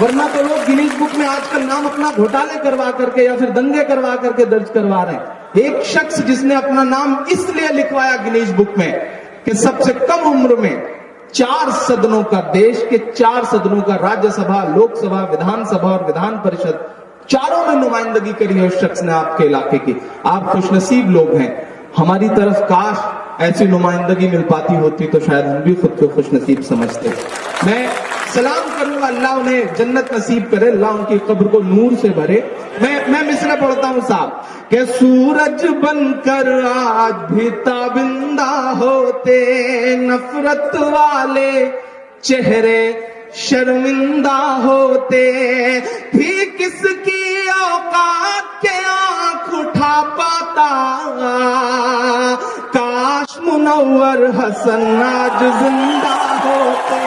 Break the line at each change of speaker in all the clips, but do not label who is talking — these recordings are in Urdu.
ورنہ تو لوگ گینیز بک میں آج کل نام اپنا گھوٹالے کروا کر کے یا پھر دنگے کروا کر کے درج کروا رہے ہیں. ایک شخص جس نے اپنا نام اس لیے لکھوایا گینیز بک میں کہ سب سے کم عمر میں 4 صدنوں کا، دیش کے 4 صدنوں کا، راجیہ سبھا، لوک سبھا، ودھان سبھا اور ودھان پریشد، چاروں میں نمائندگی کری ہے اس شخص نے آپ کے علاقے کی. آپ خوش نصیب لوگ ہیں. ہماری طرف کاش ایسی نمائندگی مل پاتی ہوتی تو شاید ہم بھی خود کو خوش نصیب سمجھتے. میں سلام کروں گا، اللہ انہیں جنت نصیب کرے، اللہ ان کی قبر کو نور سے بھرے. میں مصرع پڑھتا ہوں صاحب کہ سورج بن کر آج بھی تابندہ ہوتے، نفرت والے چہرے شرمندہ ہوتے، تھی کس کی اوقات کے آنکھ اٹھا پاتا، کاش منور حسن آج زندہ ہوتے،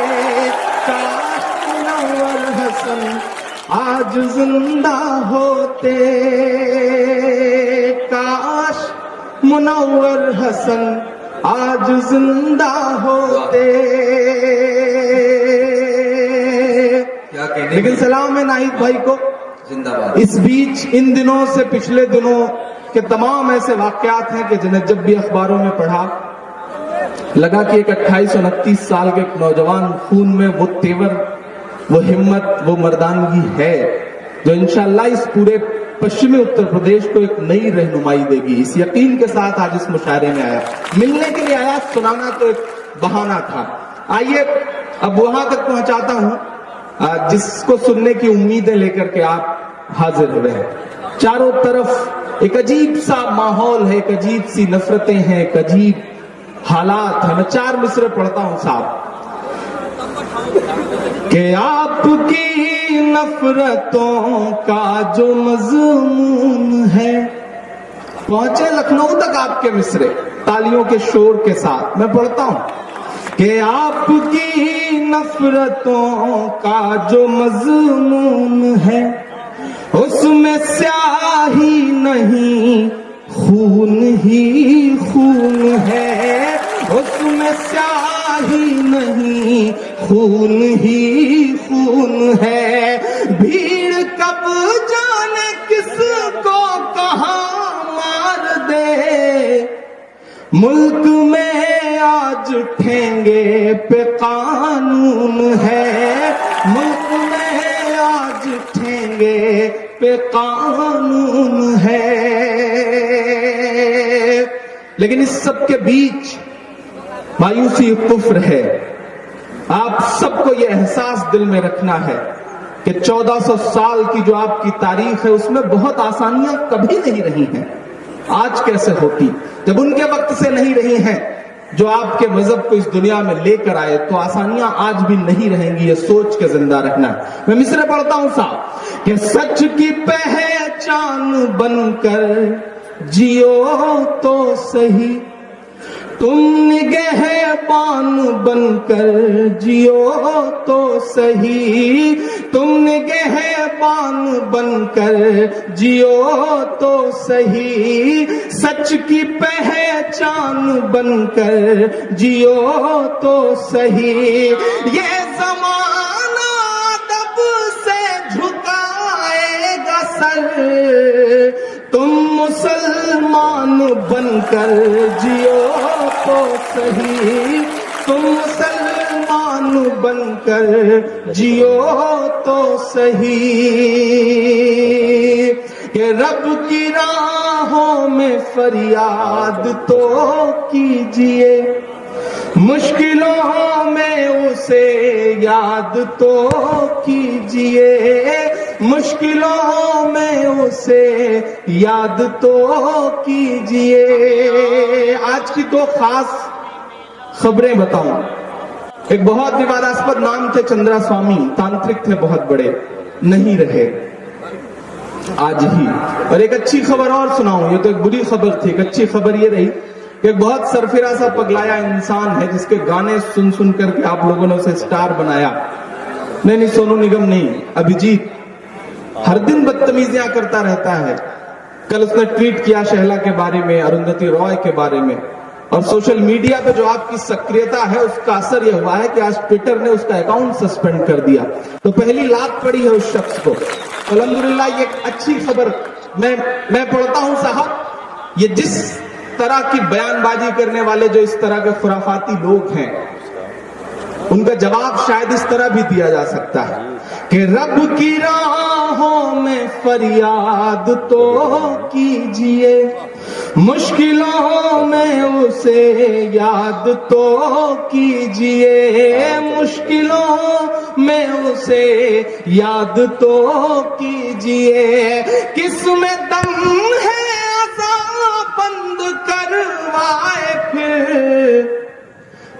کاش منور حسن آج زندہ ہوتے، کاش منور حسن آج زندہ ہوتے. لیکن سلام ہے ناہید بھائی کو. اس بیچ ان دنوں سے پچھلے دنوں کے تمام ایسے واقعات ہیں کہ جنہیں جب بھی اخباروں میں پڑھا لگا کہ ایک 28-29 سال کے ایک نوجوان خون میں وہ تیور، وہ ہمت، وہ مردانگی ہے جو انشاءاللہ اس پورے پشچمی اتر پردیش کو ایک نئی رہنمائی دے گی. اس یقین کے ساتھ آج اس مشاعرے میں آیا. ملنے کے لیے آیا، سنانا تو ایک بہانہ تھا. آئیے اب وہاں تک پہنچاتا ہوں جس کو سننے کی امیدیں لے کر کے آپ حاضر ہوئے ہیں. چاروں طرف ایک عجیب سا ماحول ہے، ایک عجیب سی نفرتیں ہیں، ایک عجیب حالات ہیں. میں 4 مصرے پڑھتا ہوں صاحب کہ آپ کی نفرتوں کا جو مضمون ہے. پہنچے لکھنؤ تک آپ کے مصرے تالیوں کے شور کے ساتھ. میں پڑھتا ہوں کہ آپ کی نفرتوں کا جو مضمون ہے، اس میں سیاہی نہیں خون ہی خون ہے، اس میں سیاہی نہیں خون ہی خون ہے. بھیڑ کب جانے کس کو کہاں مار دے، ملک میں آج ٹھینگے پہ قانون ہے، ملک میں آج ٹھینگے پہ قانون ہے. لیکن اس سب کے بیچ مایوسی کفر ہے. آپ سب کو یہ احساس دل میں رکھنا ہے کہ 1400 سال کی جو آپ کی تاریخ ہے اس میں بہت آسانیاں کبھی نہیں رہی ہیں. آج کیسے ہوتی؟ جب ان کے وقت سے نہیں رہی ہیں جو آپ کے مذہب کو اس دنیا میں لے کر آئے، تو آسانیاں آج بھی نہیں رہیں گی. یہ سوچ کے زندہ رکھنا ہے. میں مصرع پڑھتا ہوں صاحب کہ سچ کی پہچان بن کر جیو تو صحیح، تم نگہبان بن کر جیو تو صحیح، تم نگہبان بن کر جیو تو صحیح، سچ کی پہچان بن کر جیو تو صحیح. یہ زمانہ ادب سے جھکائے گا سر، تم مسلمان بن کر جیو تو صحیح، تم مسلمان بن کر جیو تو صحیح. کہ رب کی راہوں میں فریاد تو کیجئے، مشکلوں میں اسے یاد تو کیجئے، مشکلوں میں اسے یاد تو کیجئے. آج کی 2 خاص خبریں بتاؤں. ایک بہت وواداسپد نام تھے چندرا سوامی، تانترک تھے بہت بڑے، نہیں رہے آج ہی. اور ایک اچھی خبر اور سناؤں. یہ تو ایک بری خبر تھی. ایک اچھی خبر یہ رہی کہ ایک بہت سرفراز سا پگلایا انسان ہے جس کے گانے سن سن کر کے آپ لوگوں نے اسے سٹار بنایا. نہیں سونو نگم نہیں، ابھیجیت ہر دن بدتمیزیاں کرتا رہتا ہے. کل اس نے ٹویٹ کیا شہلا کے بارے میں، اروندھتی رائے کے بارے میں. اور سوشل میڈیا پہ جو آپ کی سکریتا ہے اس کا اثر یہ ہوا ہے کہ آج ٹویٹر نے اس کا اکاؤنٹ سسپینڈ کر دیا، تو پہلی لات پڑی ہے اس شخص کو۔ الحمدللہ یہ ایک اچھی خبر میں پڑھتا ہوں صاحب، یہ جس طرح کی بیان بازی کرنے والے جو اس طرح کے خرافاتی لوگ ہیں، ان کا جواب شاید اس طرح بھی دیا جا سکتا ہے کہ رب کی راہوں میں فریاد تو کیجئے، مشکلوں میں اسے یاد تو کیجئے، مشکلوں میں اسے یاد تو کیجئے، کس میں دم ہے عذاب بند کروائے پھر،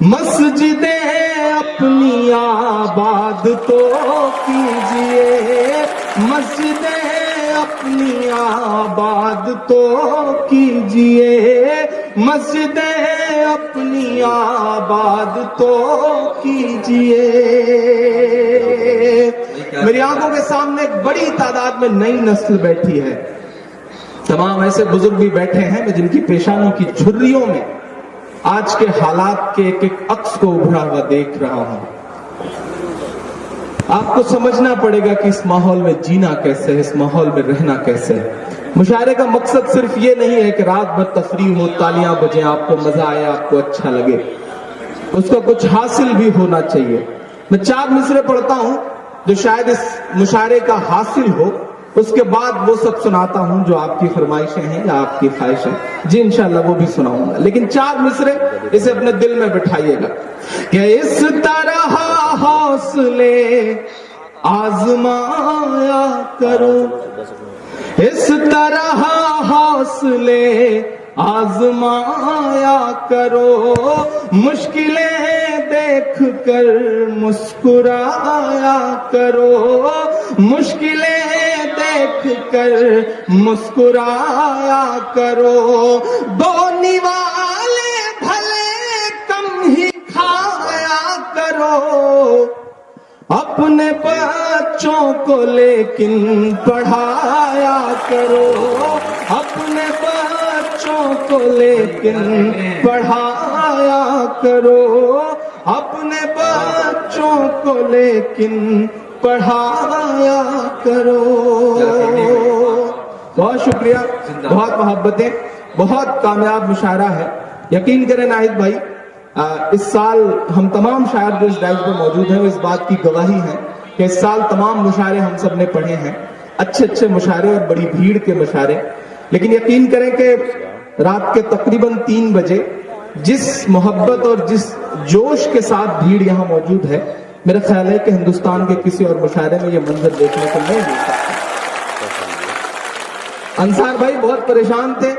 مسجدیں اپنی آباد تو کیجئے، مسجدیں اپنی آباد تو کیجئے، مسجدیں اپنی آباد تو کیجئے۔ میری آنکھوں کے سامنے ایک بڑی تعداد میں نئی نسل بیٹھی ہے، تمام ایسے بزرگ بھی بیٹھے ہیں جن کی پیشانوں کی جھریوں میں آج کے حالات کے ایک ایک عکس کو ابھرا ہوا دیکھ رہا ہوں۔ آپ کو سمجھنا پڑے گا کہ اس ماحول میں جینا کیسے ہے، اس ماحول میں رہنا کیسے ہے۔ مشاعرے کا مقصد صرف یہ نہیں ہے کہ رات بھر تفریح ہو، تالیاں بجیں، آپ کو مزہ آئے، آپ کو اچھا لگے، اس کا کچھ حاصل بھی ہونا چاہیے۔ میں 4 مصرے پڑھتا ہوں جو شاید اس مشاعرے کا حاصل ہو، اس کے بعد وہ سب سناتا ہوں جو آپ کی فرمائشیں ہیں یا آپ کی خواہشیں، جی انشاءاللہ وہ بھی سناؤں گا، لیکن 4 مصرے اسے اپنے دل میں بٹھائیے گا کہ اس طرح حوصلے آزمایا کرو، اس طرح حوصلے آزمایا کرو، مشکلیں دیکھ کر مسکرایا کرو، مشکلیں دیکھ کر مسکرایا کرو، دو نوالے بھلے کم ہی کھایا کرو، اپنے بچوں کو لیکن پڑھایا کرو، اپنے بچوں کو لیکن پڑھایا کرو، اپنے بچوں کو لیکن پڑھایا کرو۔ بہت شکریہ، بہت محبتیں، بہت کامیاب مشاعرہ ہے۔ یقین کریں ناہید بھائی، اس سال ہم تمام شاعر جو اس ڈائز پر موجود ہیں وہ اس بات کی گواہی ہیں کہ اس سال تمام مشاعرے ہم سب نے پڑھے ہیں، اچھے مشاعرے اور بڑی بھیڑ کے مشاعرے، لیکن یقین کریں کہ رات کے تقریباً 3 بجے جس محبت اور جس جوش کے ساتھ بھیڑ یہاں موجود ہے، میرا خیال ہے کہ ہندوستان کے کسی اور مشاعرے میں یہ منظر دیکھنے کو نہیں مل سکتا۔ انصار بھائی بہت پریشان تھے،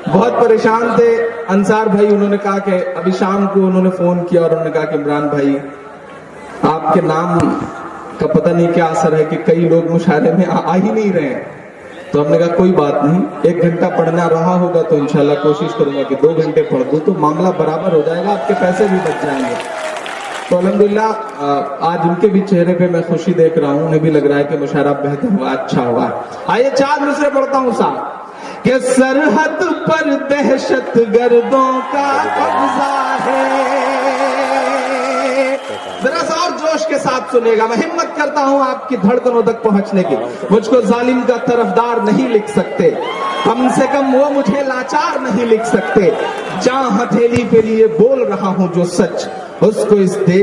بہت پریشان تھے انصار بھائی، انہوں نے کہا کہ ابھی شام کو انہوں نے فون کیا اور انہوں نے کہا کہ عمران بھائی آپ کے نام کا پتہ نہیں کیا اثر ہے کہ کئی لوگ مشاعرے میں آ ہی نہیں رہے ہیں، تو ہم نے کہا کوئی بات نہیں، 1 گھنٹہ پڑھنا رہا ہوگا تو انشاءاللہ کوشش کروں گا کہ 2 گھنٹے پڑھ دوں تو معاملہ برابر ہو جائے گا، آپ کے پیسے بھی بچ جائیں گے۔ تو الحمدللہ آج ان کے بھی چہرے پہ میں خوشی دیکھ رہا ہوں، انہیں بھی لگ رہا ہے کہ مشاعرہ بہتر ہوا، اچھا ہوا۔ آئیے 4 مصرے پڑھتا ہوں صاحب کہ سرحد پر دہشت گردوں کا قبضہ ہے، ذرا سا اور جوش کے ساتھ سنیے گا، میں ہمت کرتا ہوں آپ کی دھڑکنوں تک پہنچنے کی، مجھ کو ظالم کا طرفدار نہیں لکھ سکتے، کم سے کم وہ مجھے لاچار نہیں لکھ سکتے، جہاں ہتھیلی پہ لیے بول رہا ہوں جو سچ، اس کو اس دیش